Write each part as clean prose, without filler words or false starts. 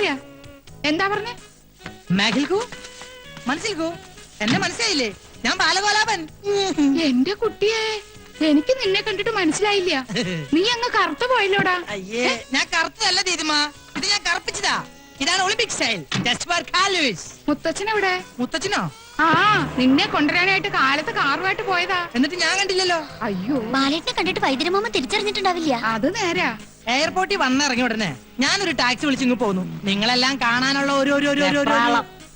ഇതാരാ? എന്താ പറഞ്ഞേ? മാഗിൽക്കു മനസ്സിൽക്കു എന്നെ മനസ്സിലായില്ലേ? ഞാൻ ബാലഗോലാപൻ. എന്റെ കുട്ടിയെ, എനിക്ക് നിന്നെ കണ്ടിട്ട് മനസ്സിലായില്ല. നീ അങ്ങ് കറുത്തു പോയല്ലോടാ. അയ്യേ, ഞാൻ കറുത്തതല്ല ദീദിമ, ഇത് ഞാൻ കറുപ്പിച്ചതാ. ഇതാണ് ഒളിമ്പിക് സ്റ്റൈൽ. ജസ്റ്റ് ഫോർ കാലുസ്. മുത്തച്ഛനെവിടെ? മുത്തച്ഛനോ? ആ, നിന്നെ കൊണ്ടുവരാനായിട്ട് കാലത്ത് കാറുമായിട്ട് പോയതാ. എന്നിട്ട് ഞാൻ കണ്ടില്ലല്ലോ. അയ്യോ, ബാലേട്ടിനെ കണ്ടിട്ട് വൈദ്യരമാമ തിരിച്ചറിഞ്ഞിട്ടുണ്ടാവില്ല. അത് നേരാ. എയർപോർട്ടിൽ വന്നിറങ്ങി ഉടനെ ഞാനൊരു ടാക്സി വിളിച്ചിങ്ങ് പോന്നു. നിങ്ങളെല്ലാം കാണാനുള്ള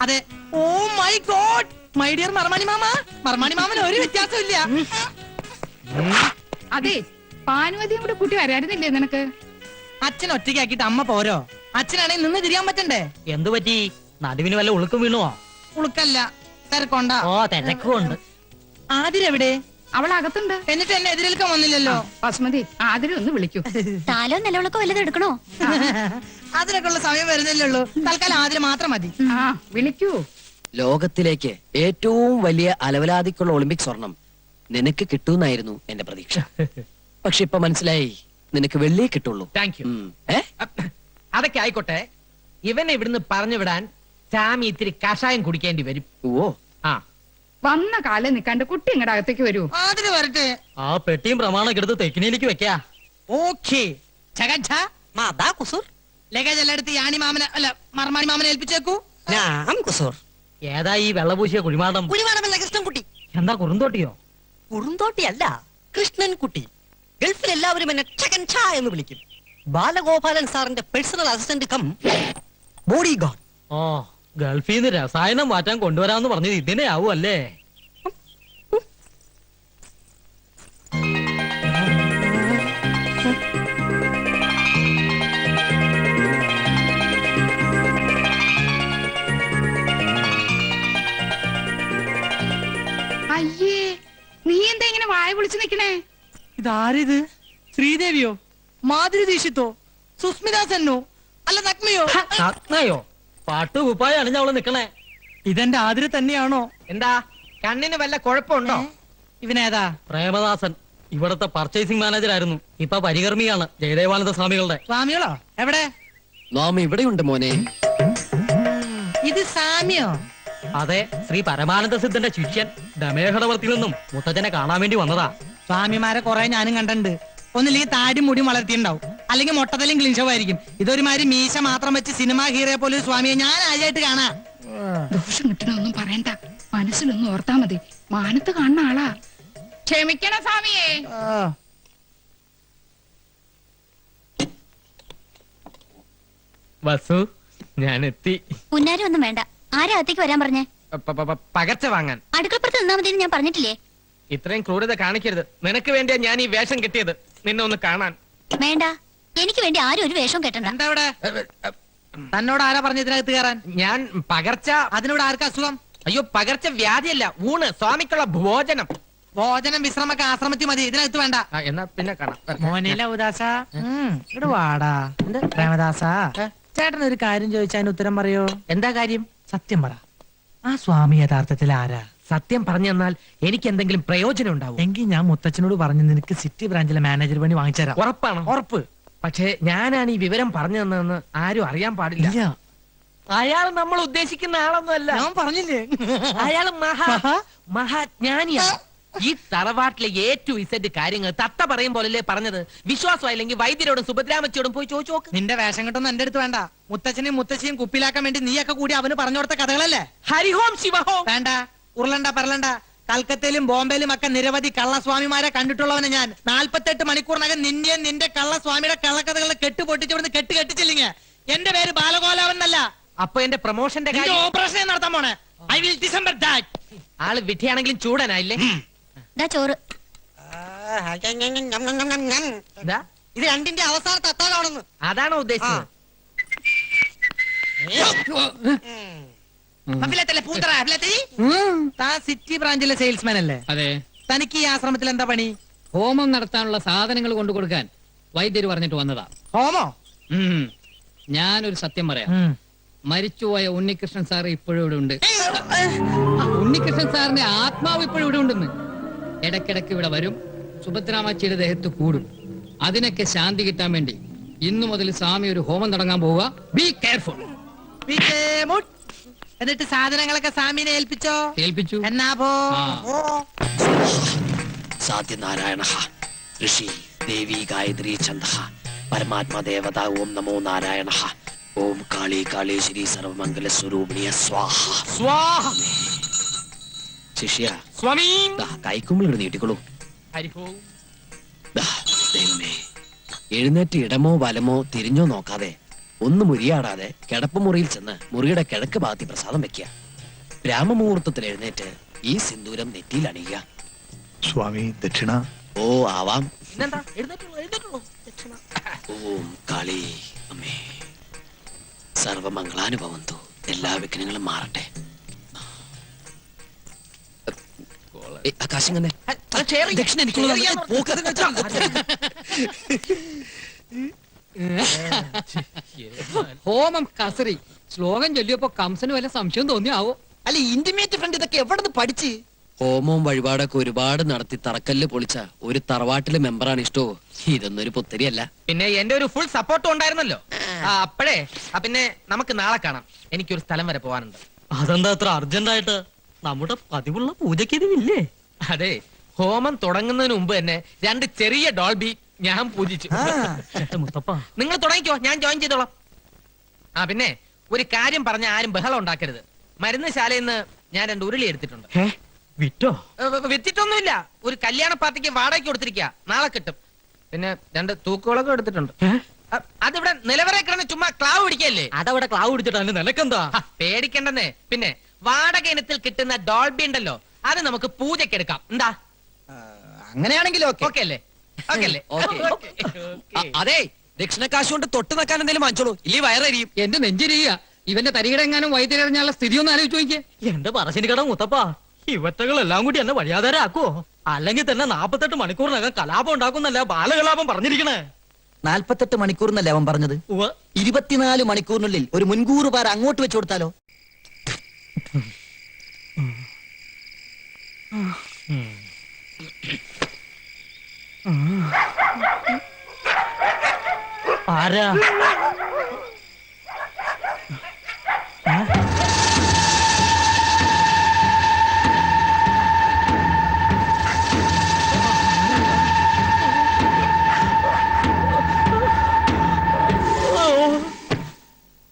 അതെ. Oh my god, my dear Marmani മാമ. മർമാണി മാമന് ഒരു വ്യത്യാസമില്ല. അതെ, പാനുവതിയും കൂടെ കൂട്ടി വരായിരുന്നില്ലേ നിനക്ക്? അച്ഛൻ ഒറ്റയ്ക്കാക്കിട്ട് അമ്മ പോരോ? അച്ഛനാണെങ്കിൽ നിന്ന് തിരിയാൻ പറ്റണ്ടേ? എന്തു പറ്റി? നടുവിന് വല്ല ഉളുക്കും വീണുവോ? ഉളുക്കല്ല, തിരക്കൊണ്ട. ഓ, തിരക്കുണ്ട്. ആതിരെവിടെ? അവൾ അകത്തുണ്ട്. എന്നിട്ട് എന്നെ എതിരേൽക്കാൻ വന്നില്ലല്ലോ. ബസ്മതി, ആതിരെ ഒന്ന് വിളിക്കൂ. താലോ നിലവിളക്കോ വല്ലതും എടുക്കണോ? അതിനൊക്കെ ഉള്ള സമയം വരുന്നില്ലേ ഉള്ളൂ. തൽക്കാലം ആതിരെ മാത്രം മതി. ആ, വിളിക്കൂ. ലോകത്തിലേക്ക് ഏറ്റവും വലിയ അലവലാതിക്കുള്ള ഒളിമ്പിക് സ്വർണം നിനക്ക് കിട്ടൂന്നായിരുന്നു എന്റെ പ്രതീക്ഷ. പക്ഷെ ഇപ്പൊ മനസ്സിലായി, നിനക്ക് വെള്ളി കിട്ടുള്ളൂ. Thank you. അതൊക്കെ ആയിക്കോട്ടെ. ഇവനെ ഇവിടുന്ന് പറഞ്ഞു വിടാൻ സാമി ഇത്തിരി കഷായം കുടിക്കേണ്ടി വരും. ഓ, ആ, വന്ന കാലം നിക്കാണ്ട് കുട്ടി ഇങ്ങടെ അകത്തേക്ക് വരൂ. ആതിരെ വരട്ടെ. ആ പെട്ടിയും പ്രമാണൊക്കെ എടുത്ത് തെക്കിനിയിലേക്ക് വെക്കാ. ഓക്കേ. ലഗേജ് എല്ലാം എടുത്ത് യാണി മാമനെ അല്ല മർമാണി മാമനെ ഏൽപ്പിച്ചേക്കൂ. ഏതാ ഈ വെള്ളപൂശിയ കുഴിമാടം? കൃഷ്ണൻകുട്ടി. എന്താ കുറുന്തോട്ടിയോ? കുറുന്തോട്ടിയല്ല, കൃഷ്ണൻകുട്ടി. ഗൾഫിൽ എല്ലാവരും എന്നെ ചകൻ ഛാ എന്ന് വിളിക്കും. ബാലഗോപാലൻ സാറിന്റെ personal assistant cum bodyguard. ഓ, ഗൾഫിൽ നിന്ന് രസായനം മാറ്റാൻ കൊണ്ടുവരാന്ന് പറഞ്ഞത് ഇതിനെ ആവും അല്ലേ? അയ്യേ, നീ എന്താ ഇങ്ങനെ വായ പൊളിച്ചു നിക്കണേ? ഇതാരിത്? ശ്രീദേവിയോ, മാധുരി ദീക്ഷിത്തോ, സുസ്മിത സെന്നോ, അല്ല നഗ്മയോ? നഗ്നയോ? പാട്ട് കുപ്പായ അണിഞ്ഞ അവള് നിക്കണേ. ഇതെന്റെ ആതിര തന്നെയാണോ? എന്താ, കണ്ണിന് വല്ല കുഴപ്പമുണ്ടോ? ഇവനേതാ? പ്രേമദാസൻ. ഇവിടത്തെ പർച്ചേസിംഗ് മാനേജർ ആയിരുന്നു. ഇപ്പൊ പരികർമ്മിയാണ് ജയദേവാനന്ദ സ്വാമികളുടെ. സ്വാമികളോ? എവിടെ? നാം ഇവിടെയുണ്ട് മോനെ. ഇത് സാമിയോ? അതെ, ശ്രീ പരമാനന്ദ സിദ്ധന്റെ ശിഷ്യൻ. ദമേഹടവർത്തിൽ നിന്നും മുത്തച്ഛനെ കാണാൻ വേണ്ടി വന്നതാ. സ്വാമിമാരെ കുറെ ഞാനും കണ്ടിട്ടുണ്ട്. ഒന്നില്ലെങ്കിൽ താടി മുടി വളർത്തിണ്ടാവും, അല്ലെങ്കിൽ മൊട്ടത്തലും ക്ലീൻഷവായിരിക്കും. ഇതൊരുമാതിരി മീശ മാത്രം വെച്ച് സിനിമ ഹീറോയെ പോലെ സ്വാമിയെ ഞാൻ ആദ്യമായിട്ട് കാണാ. ദോഷം കിട്ടണൊന്നും പറയണ്ട, മനസ്സിലൊന്നും ഓർത്താ മതി. മാനത്ത് കാണുന്ന ആളാ. ക്ഷമിക്കണം സ്വാമിയേ. വസു, ഞാൻ എത്തി. മുന്നാരും ഒന്നും വേണ്ട. ആരാ അകത്തേക്ക് വരാൻ പറഞ്ഞേ? പകർച്ച വാങ്ങാൻ. അടുക്കളപ്പുറത്ത് നിന്നാ മതി ഞാൻ പറഞ്ഞിട്ടില്ലേ? ഇത്രയും ക്രൂരത കാണിക്കരുത്. നിനക്ക് വേണ്ടിയാ ഞാൻ ഈ വേഷം കെട്ടിയത്, നിന്നെ ഒന്ന് കാണാൻ. വേണ്ട, എനിക്ക് വേണ്ടി ആരും ഒരു വേഷവും കെട്ടണ്ട. എന്താ ഇവിടെ? തന്നോട് ആരാ പറഞ്ഞ ഇതിനകത്ത് കയറാൻ? ഞാൻ പകർച്ച. അതിനോട് ആർക്കാ അസുഖം? അയ്യോ, പകർച്ച വ്യാധിയല്ല, ഊണ്, സ്വാമിക്കുള്ള ഭോജനം. ഭോജനം വിശ്രമൊക്കെ ആശ്രമത്തിൽ മതി, ഇതിനകത്ത് വേണ്ട. എന്നാ പിന്നെ കാണാം. മോനില ഉദാസ, ഇവിടെ വാടാ. പ്രേമദാസ, ചേട്ടൻ ഒരു കാര്യം ചോദിച്ചാൽ ഉത്തരം പറയോ? എന്താ കാര്യം? സത്യം പറ, ആ സ്വാമി യഥാർത്ഥത്തിൽ ആരാ? സത്യം പറഞ്ഞു തന്നാൽ എനിക്ക് എന്തെങ്കിലും പ്രയോജനം ഉണ്ടാവും. എങ്കിൽ ഞാൻ മുത്തച്ഛനോട് പറഞ്ഞു നിനക്ക് സിറ്റി ബ്രാഞ്ചിലെ മാനേജർ പണി വാങ്ങിച്ചുതരാം. ഉറപ്പാണ്? ഉറപ്പ്. പക്ഷേ ഞാനാണ് ഈ വിവരം പറഞ്ഞു തന്നതെന്ന് ആരും അറിയാൻ പാടില്ല. അയാൾ നമ്മൾ ഉദ്ദേശിക്കുന്ന ആളൊന്നുമല്ല. ഞാൻ പറഞ്ഞില്ലേ, അയാൾ മഹാജ്ഞാനിയാണ്. ഈ തറവാട്ടിലെ ഏറ്റവും ഇസെറ്റ് കാര്യങ്ങൾ തത്ത പറയും പോലല്ലേ പറഞ്ഞത്. വിശ്വാസമായില്ലെങ്കിൽ വൈദ്യരോടും സുഭദ്രാമച്ചിയോടും പോയി ചോദിച്ചു നോക്ക്. നിന്റെ വേഷം കിട്ടുന്ന എന്റെ അടുത്ത് വേണ്ട. മുത്തച്ഛനെയും മുത്തശ്ശിയും കുപ്പിലാക്കാൻ വേണ്ടി നീയൊക്കെ കൂടി അവന് പറഞ്ഞു കൊടുത്ത കഥകളല്ലേ? ഹരിഹോം ശിവഹോം. വേണ്ട, ഉരുളണ്ട പറലണ്ട. കൽക്കത്തയിലും ബോംബെയിലും ഒക്കെ നിരവധി കള്ളസ്വാമിമാരെ കണ്ടിട്ടുള്ളവന് ഞാൻ. 48 മണിക്കൂറിനകം നിന്നെയും നിന്റെ കള്ളസ്വാമിയുടെ കള്ളക്കഥകളെ കെട്ടുപൊട്ടിച്ചവിടുന്ന് കെട്ടിച്ചില്ലെങ്കിൽ എന്റെ പേര് ബാലഗോലാവൻ എന്നല്ല. അപ്പൊ എന്റെ പ്രൊമോഷന്റെ കാര്യം ഓപ്പറേഷൻ നടത്താൻ പോണേ. I will December that. ആള് വിധിയാണെങ്കിലും ചൂടനായില്ലേ? ചോറ്. ഇത് രണ്ടിന്റെ അവസാനത്തെ അത്താഴമാണെന്ന്. അതാണോ ഉദ്ദേശിച്ചത്? സിറ്റി ബ്രാഞ്ചിലെ സെയിൽസ്മാൻ അല്ലേ? അതെ. തനിക്ക് ഈ ആശ്രമത്തിൽ എന്താ പണി? ഹോമം നടത്താനുള്ള സാധനങ്ങൾ കൊണ്ടു കൊടുക്കാൻ വൈദ്യര് പറഞ്ഞിട്ട് വന്നതാ. ഹോമോ? ഞാനൊരു സത്യം പറയാം. മരിച്ചുപോയ ഉണ്ണികൃഷ്ണൻ സാർ ഇപ്പോഴും ഇവിടെ ഉണ്ട്. ഉണ്ണികൃഷ്ണൻ സാറിന്റെ ആത്മാവ് ഇപ്പോഴും ഇവിടെ ഉണ്ടെന്ന്. ഇടക്കിടക്ക് ഇവിടെ വരും, സുഭദ്രാമച്ചിയുടെ ദേഹത്ത് കൂടും. അതിനൊക്കെ ശാന്തി കിട്ടാൻ വേണ്ടി ഇന്നു മുതൽ സ്വാമി ഒരു ഹോമം തുടങ്ങാൻ പോവുക. Be careful. വിജയമുട്ട്. എന്നിട്ട് സാധനങ്ങളൊക്കെ സ്വാമിനെ ഏൽപ്പിച്ചോ? ഏൽപ്പിച്ചു. എന്നാ പോ. ആ. ഓ. സാധ്യനാരായണ ഋഷി ദേവി ഗായത്രി ഛന്ദ പരമാത്മ ദേവത ഓം നമോ നാരായണ ഓം കാളി കാളേശ്വരി സർവമംഗല സ്വരൂപിണിയ സ്വാഹ സ്വാഹ. ശിഷ്യ സ്വാമി. കൈക്കുമ്പിൾ നീട്ടിക്കൊള്ളൂ. ഹരിഹോ. ദാ, ദൈവമേ എഴുന്നേറ്റ് ഇടമോ വലമോ തിരിഞ്ഞോ നോക്കാതെ ഒന്ന് മുരിയാടാതെ കിടപ്പുമുറിയിൽ ചെന്ന് മുറിയുടെ കിഴക്ക് ഭാഗത്തി പ്രസാദം വെക്കുക. ബ്രാഹ്മമുഹൂർത്തത്തിൽ എഴുന്നേറ്റ് ഈ സിന്ദൂരം നെറ്റിയിൽ അണിയുക. സ്വാമി ദക്ഷിണ. ഓ ആവാം. പിന്നെന്താ? എഴുന്നേറ്റുള്ളൂ, എഴുന്നേറ്റുള്ളൂ. ദക്ഷിണ. ഓം കാളി അമ്മേ സർവമംഗളാനുഭവന്തു. എല്ലാ വിഘ്നങ്ങളും മാറട്ടെ. ആകാശം തന്നെ അത് ഷെയർ ചെയ്യാം. ദക്ഷിണ എനിക്കുള്ള ഷെയർ ചെയ്യാൻ ഹോമം കസറി ശ്ലോകം ചൊല്ലിയപ്പോ കംസന് വല്ല സംശയം തോന്നിയാവോ? അല്ല ഇന്റിമേറ്റ് ഫ്രണ്ട് ഇതൊക്കെ എവിടെ നിന്ന് പഠിച്ച്? ഹോമവും വഴിപാടൊക്കെ ഒരുപാട് നടത്തി തറക്കല്ല് പൊളിച്ച ഒരു തറവാട്ടിലെ മെമ്പറാണ് ഇഷ്ടോ. ഇതൊന്നൊരു പുത്തരിയല്ല. പിന്നെ എന്റെ ഒരു ഫുൾ സപ്പോർട്ടും ഉണ്ടായിരുന്നല്ലോ. അപ്പഴേ പിന്നെ നമുക്ക് നാളെ കാണാം. എനിക്കൊരു സ്ഥലം വരെ പോവാനുണ്ട്. അതെന്താ അത്ര അർജന്റ് ആയിട്ട്? നമ്മുടെ പതിവുള്ള പൂജയ്ക്ക് ഇതില്ലേ? അതെ, ഹോമം തുടങ്ങുന്നതിന് മുമ്പ് തന്നെ 2 ചെറിയ ഡോൾബി ഞാൻ പൂജിച്ചു. മുത്തപ്പ നിങ്ങൾ തുടങ്ങിക്കോ, ഞാൻ ജോയിൻ ചെയ്തോളാം. പിന്നെ ഒരു കാര്യം പറഞ്ഞ ആരും ബഹളം ഉണ്ടാക്കരുത്. മരുന്ന് ശാലയിൽ നിന്ന് ഞാൻ 2 ഉരുളി എടുത്തിട്ടുണ്ട്. വിറ്റോ? വിറ്റിട്ടൊന്നുമില്ല. ഒരു കല്യാണ പാർട്ടിക്ക് വാടകയ്ക്ക് കൊടുത്തിരിക്കുക. നാളെ കിട്ടും. പിന്നെ 2 തൂക്കുകളൊക്കെ എടുത്തിട്ടുണ്ട്. അതിവിടെ നിലവറെ കിടന്ന് ചുമ്മാ ക്ലാവ് പിടിക്കല്ലേ. അതവിടെ ക്ലാവ് പിടിച്ചിട്ട് നിനക്കെന്താ? പേടിക്കണ്ടെന്നേ. പിന്നെ വാടക ഇനത്തിൽ കിട്ടുന്ന ഡോൾബി ഉണ്ടല്ലോ, അത് നമുക്ക് പൂജയ്ക്ക് എടുക്കാം. എന്താ? അങ്ങനെയാണെങ്കിൽ ഓക്കെ അല്ലേ? ഓക്കെ അല്ലേ? അതെ, ദക്ഷിണക്കാശ് കൊണ്ട് തൊട്ട് നിൽക്കാൻ എന്തെങ്കിലും വാങ്ങിച്ചോളൂ, ഇല്ലേ വയറരിയും. എന്റെ നെഞ്ചിരിയ ഇവന്റെ തരികിടെങ്ങാനും വൈദ്യുതിഞ്ഞാലുള്ള സ്ഥിതി ഒന്ന് ആലോചിച്ച് നോക്കിയേ. എന്റെ പറശ്ശിനി കട മുത്തപ്പ, ഇവറ്റകളെല്ലാം കൂടി എന്നെ വഴിയാധാരാക്കുവോ? അല്ലെങ്കിൽ തന്നെ 48 മണിക്കൂറിനകം കലാപം ഉണ്ടാക്കുന്നല്ല ബാലകലാപം പറഞ്ഞിരിക്കണേ. 48 മണിക്കൂർ എന്നല്ലേ അവൻ പറഞ്ഞത്? 24 മണിക്കൂറിനുള്ളിൽ ഒരു മുൻകൂർ പാര അങ്ങോട്ട് വെച്ചു കൊടുത്താലോ? ആരാ?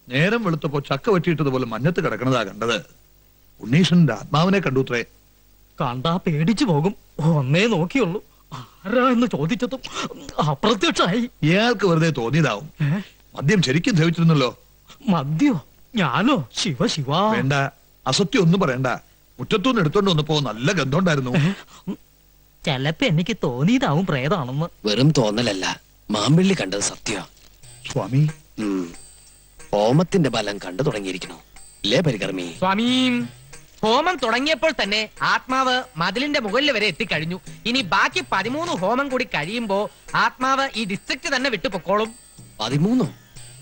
നേരം വെളുത്തപ്പോ ചക്ക വെട്ടിയിട്ടതുപോലെ മഞ്ഞത്ത് കിടക്കണതാ കണ്ടത്. ഉണ്ണീഷന്റെ ആത്മാവിനെ കണ്ടുത്രേ. കണ്ടാ പേടിച്ചു പോകും. ഒന്നേ നോക്കിയുള്ളൂ. ആരാ എന്ന് ചോദിച്ചതും അപ്രത്യക്ഷമായി. ഇയാൾക്ക് വെറുതെ തോന്നിയതാവും. മദ്യം ശരിക്കും ധരിച്ചിരുന്നല്ലോ. മദ്യോ? ഞാനോ? ശിവ ശിവ. വേണ്ട, അസത്യം ഒന്നും പറയണ്ട. മുറ്റത്തുനിന്ന് എടുത്തോണ്ട് വന്നപ്പോ നല്ല ഗന്ധം ഉണ്ടായിരുന്നു. ചെലപ്പോ എനിക്ക് തോന്നിയതാവും പ്രേതാണെന്ന്. വെറും തോന്നലല്ല, മാമ്പിള്ളി കണ്ടത് സത്യ. സ്വാമി, ഹോമത്തിന്റെ ബലം കണ്ടു തുടങ്ങിയിരിക്കണോ ഇല്ലേ പരികർമ്മി? സ്വാമി, ഹോമം തുടങ്ങിയപ്പോൾ തന്നെ ആത്മാവ് മതിലിന്റെ മുകളിൽ വരെ എത്തിക്കഴിഞ്ഞു. ഇനി ബാക്കി 13 ഹോമം കൂടി കഴിയുമ്പോ ആത്മാവ് ഈ ഡിസ്ട്രിക്ട് തന്നെ വിട്ടുപൊക്കോളും. 13?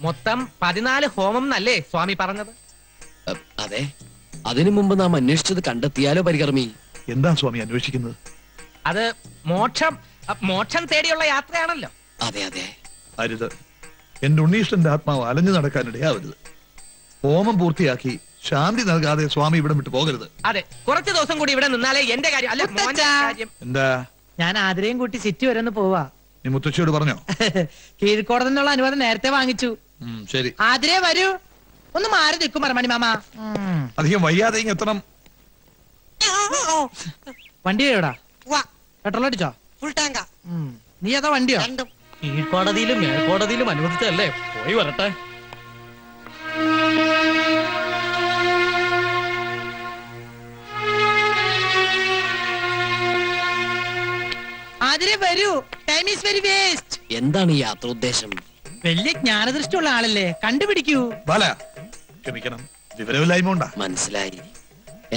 മൊത്തം 14 ഹോമം എന്നല്ലേ സ്വാമി പറഞ്ഞത്? അതെ, അതിനു മുമ്പ് നാം അന്വേഷിച്ചത് കണ്ടെത്തിയാലോ പരികർമ്മി? എന്താ സ്വാമി അന്വേഷിക്കുന്നത്? അത് മോക്ഷം തേടിയുള്ള യാത്രയാണല്ലോ. അതെ അതെ. അരുത്, എന്റെ ഉണ്ണീഷന്റെ ആത്മാവ് അലഞ്ഞു നടക്കാനിടയാവരുത്. ഹോമം പൂർത്തിയാക്കി ശാന്തി നൽകാതെ സ്വാമി ഇവിടെ വിട്ടു പോകരുത്. അതെ, കുറച്ച് ദിവസം കൂടി ഇവിടെ നിന്നാലേ എന്റെ കാര്യം അല്ല മോന്റെ കാര്യം. എന്താ? ഞാൻ ആതിരയും കൂട്ടി സിറ്റി വരെ ഒന്ന് പോവാ. നീ മുത്തശ്ശിയോട് പറഞ്ഞോ? കീഴ്ക്കോടതി നിന്നുള്ള അനുവാദം നേരത്തെ വാങ്ങിച്ചു. ശരി. ആതിരേ വരൂ. ഒന്ന് മാറി നിൽക്കും മറമണി മാമ. അധികം വയ്യാതെ ഇങ്ങ് എത്തണം. വണ്ടി എവിടാ? പെട്രോൾ അടിച്ചോ? ഫുൾ ടാങ്കാ. നീ ഏതാ വണ്ടിയോ? കീഴ്ക്കോടതിയിലും മേൽക്കോടതിയിലും അനുവദിച്ചല്ലേ, പോയി വരട്ടെ. ആതിരേ വരൂ. Time is very waste. എന്താണ് ഈ യാത്രോദ്ദേശം? വലിയ ജ്ഞാനദൃഷ്ടിയുള്ള ആളല്ലേ, കണ്ടുപിടിക്കൂ. ബാല, ക്ഷമിക്കണം, വിവരമില്ലായ്മ ഉണ്ടാ. മനസ്സിലായി.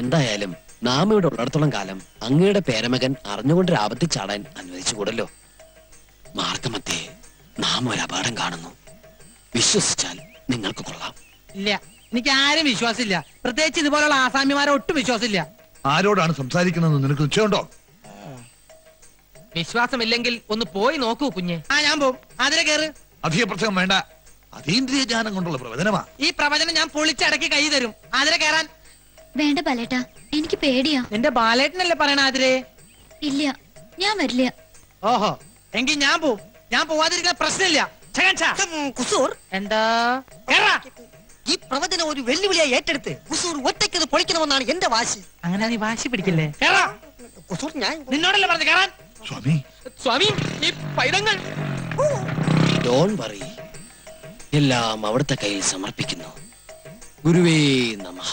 എന്തായാലും നാം ഇവിടെ ഉള്ളിടത്തോളം കാലം അങ്ങയുടെ പേരമകൻ അറിഞ്ഞുകൊണ്ട് ആപത്തിൽ ചാടാൻ അനുവദിച്ചുകൂടല്ലോ. മാർഗമധ്യേ നാം ഒരു അപകടം കാണുന്നു. വിശ്വസിച്ചാൽ നിങ്ങൾക്ക് കൊള്ളാം. ഇല്ല, എനിക്ക് ആരും വിശ്വാസമില്ല. പ്രത്യേകിച്ച് ഇതുപോലുള്ള ആസാമിമാരെ ഒട്ടും വിശ്വാസമില്ല. ആരോടാണ് സംസാരിക്കുന്നതെന്ന് നിനക്ക് നിശ്ചയമുണ്ടോ? വിശ്വാസമില്ലെങ്കിൽ ഒന്ന് പോയി നോക്കൂ കുഞ്ഞെ. ഞാൻ പോവും. ആതിര കേറ്. അധിക പ്രസംഗം വേണ്ട. അതീന്ദ്രിയ ജ്ഞാനം കൊണ്ടുള്ള പ്രവചനമാ. ഈ പ്രവചനം ഞാൻ പൊളിച്ചടക്കി കൈ തരും. അതിലെ കയറാൻ വേണ്ട ബാലേട്ടാ, എനിക്ക് പേടിയാ. നിന്റെ ബാലേട്ടനല്ലേ പറയണ അതിരെ? ഇല്ല, ഞാൻ വരില്ല. ഓഹോ, എങ്കിൽ ഞാൻ പോവും. ഞാൻ പോവാതിരിക്കുന്ന പ്രശ്നമില്ല. ഛകൻ ഛാ. കുസൂർ, എന്താ കേറാ. ഈ പ്രവചനം ഒരു വെല്ലുവിളിയായി ഏറ്റെടുത്ത് കുസൂർ ഒറ്റയ്ക്കത് പൊളിക്കണമെന്നാണ് എന്റെ വാശി. അങ്ങനെ നീ വാശി പിടിക്കില്ലേ? കേറാ. കുസൂർ, ഞാൻ നിന്നോടല്ലേ പറഞ്ഞു കേറാൻ. സ്വാമി, സ്വാമി ഈ പൈതങ്ങൾ ഡോൺ വറി, എല്ലാം അവിടുത്തെ കയ്യിൽ സമർപ്പിക്കുന്നു. ഗുരുവേ നമഃ.